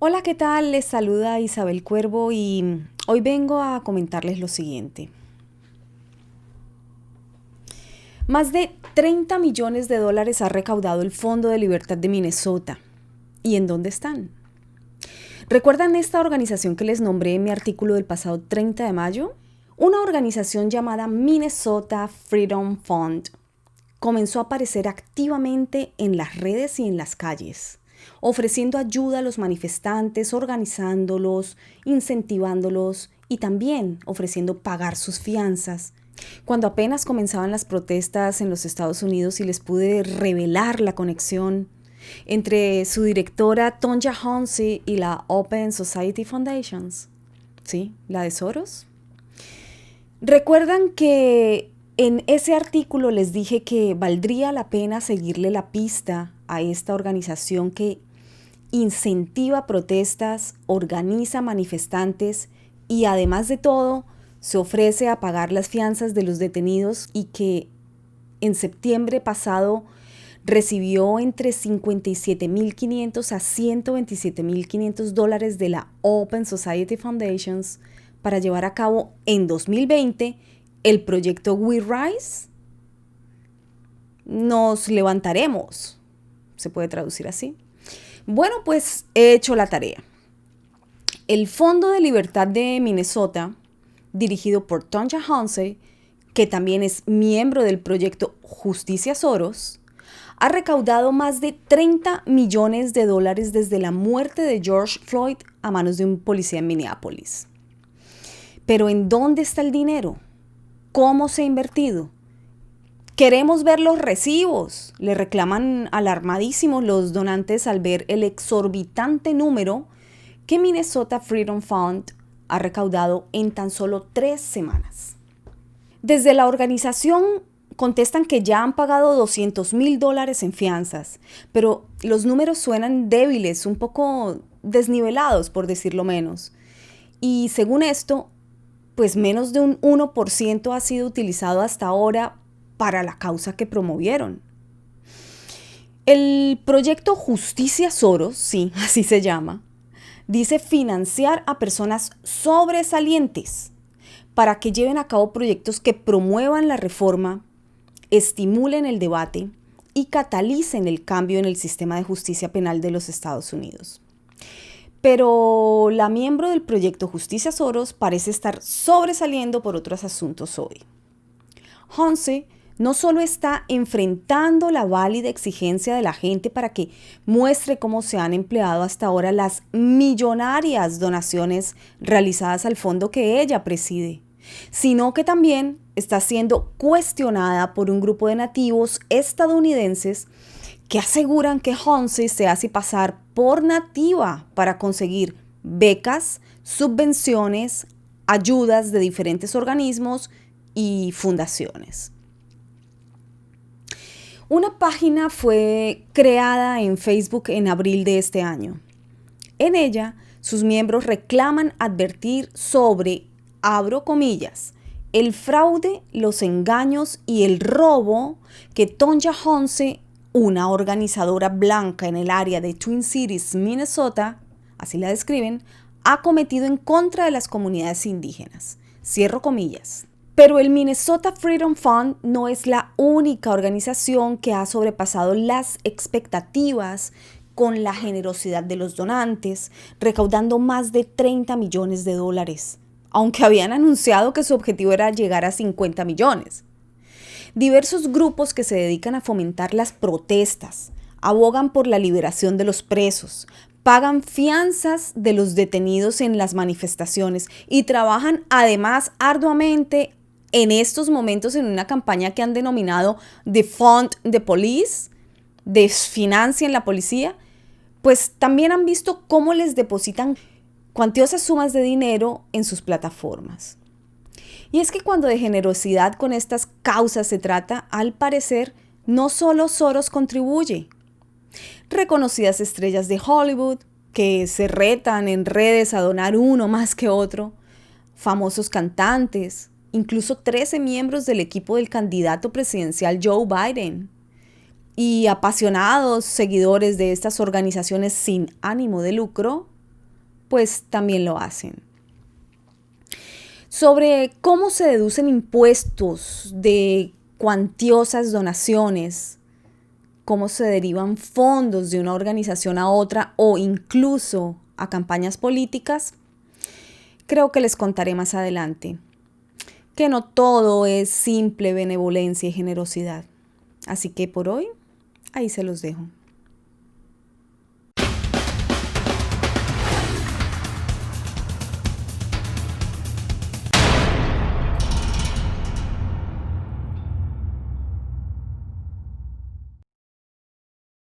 Hola, ¿qué tal? Les saluda Isabel Cuervo y hoy vengo a comentarles lo siguiente. Más de 30 millones de dólares ha recaudado el Fondo de Libertad de Minnesota. ¿Y en dónde están? ¿Recuerdan esta organización que les nombré en mi artículo del pasado 30 de mayo? Una organización llamada Minnesota Freedom Fund comenzó a aparecer activamente en las redes y en las calles, ofreciendo ayuda a los manifestantes, organizándolos, incentivándolos y también ofreciendo pagar sus fianzas. Cuando apenas comenzaban las protestas en los Estados Unidos y les pude revelar la conexión entre su directora Tonja Honsi y la Open Society Foundations, ¿sí? La de Soros. ¿Recuerdan que en ese artículo les dije que valdría la pena seguirle la pista a esta organización que incentiva protestas, organiza manifestantes y además de todo se ofrece a pagar las fianzas de los detenidos y que en septiembre pasado recibió entre $57,500 a $127,500 de la Open Society Foundations para llevar a cabo en 2020 el proyecto We Rise? Nos levantaremos, se puede traducir así. Bueno, pues he hecho la tarea. El Fondo de Libertad de Minnesota, dirigido por Tonja Honsi, que también es miembro del proyecto Justicia Soros, ha recaudado más de 30 millones de dólares desde la muerte de George Floyd a manos de un policía en Minneapolis. Pero ¿en dónde está el dinero? ¿Cómo se ha invertido? Queremos ver los recibos, le reclaman alarmadísimos los donantes al ver el exorbitante número que Minnesota Freedom Fund ha recaudado en tan solo 3 semanas. Desde la organización contestan que ya han pagado $200,000 en fianzas, pero los números suenan débiles, un poco desnivelados, por decirlo menos. Y según esto, pues menos de un 1% ha sido utilizado hasta ahora para la causa que promovieron. El proyecto Justicia Soros, sí, así se llama, dice financiar a personas sobresalientes para que lleven a cabo proyectos que promuevan la reforma, estimulen el debate y catalicen el cambio en el sistema de justicia penal de los Estados Unidos. Pero la miembro del proyecto Justicia Soros parece estar sobresaliendo por otros asuntos hoy. Honsi no solo está enfrentando la válida exigencia de la gente para que muestre cómo se han empleado hasta ahora las millonarias donaciones realizadas al fondo que ella preside, sino que también está siendo cuestionada por un grupo de nativos estadounidenses que aseguran que Honsi se hace pasar por nativa para conseguir becas, subvenciones, ayudas de diferentes organismos y fundaciones. Una página fue creada en Facebook en abril de este año. En ella, sus miembros reclaman advertir sobre, abro comillas, el fraude, los engaños y el robo que Tonja Honsi, una organizadora blanca en el área de Twin Cities, Minnesota, así la describen, ha cometido en contra de las comunidades indígenas. Cierro comillas. Pero el Minnesota Freedom Fund no es la única organización que ha sobrepasado las expectativas con la generosidad de los donantes, recaudando más de 30 millones de dólares, aunque habían anunciado que su objetivo era llegar a 50 millones. Diversos grupos que se dedican a fomentar las protestas, abogan por la liberación de los presos, pagan fianzas de los detenidos en las manifestaciones y trabajan además arduamente en estos momentos en una campaña que han denominado Defund the Police, desfinancien la policía, pues también han visto cómo les depositan cuantiosas sumas de dinero en sus plataformas. Y es que cuando de generosidad con estas causas se trata, al parecer, no solo Soros contribuye. Reconocidas estrellas de Hollywood, que se retan en redes a donar uno más que otro, famosos cantantes, incluso 13 miembros del equipo del candidato presidencial Joe Biden, y apasionados seguidores de estas organizaciones sin ánimo de lucro, pues también lo hacen. Sobre cómo se deducen impuestos de cuantiosas donaciones, cómo se derivan fondos de una organización a otra o incluso a campañas políticas, creo que les contaré más adelante. Que no todo es simple benevolencia y generosidad. Así que por hoy, ahí se los dejo.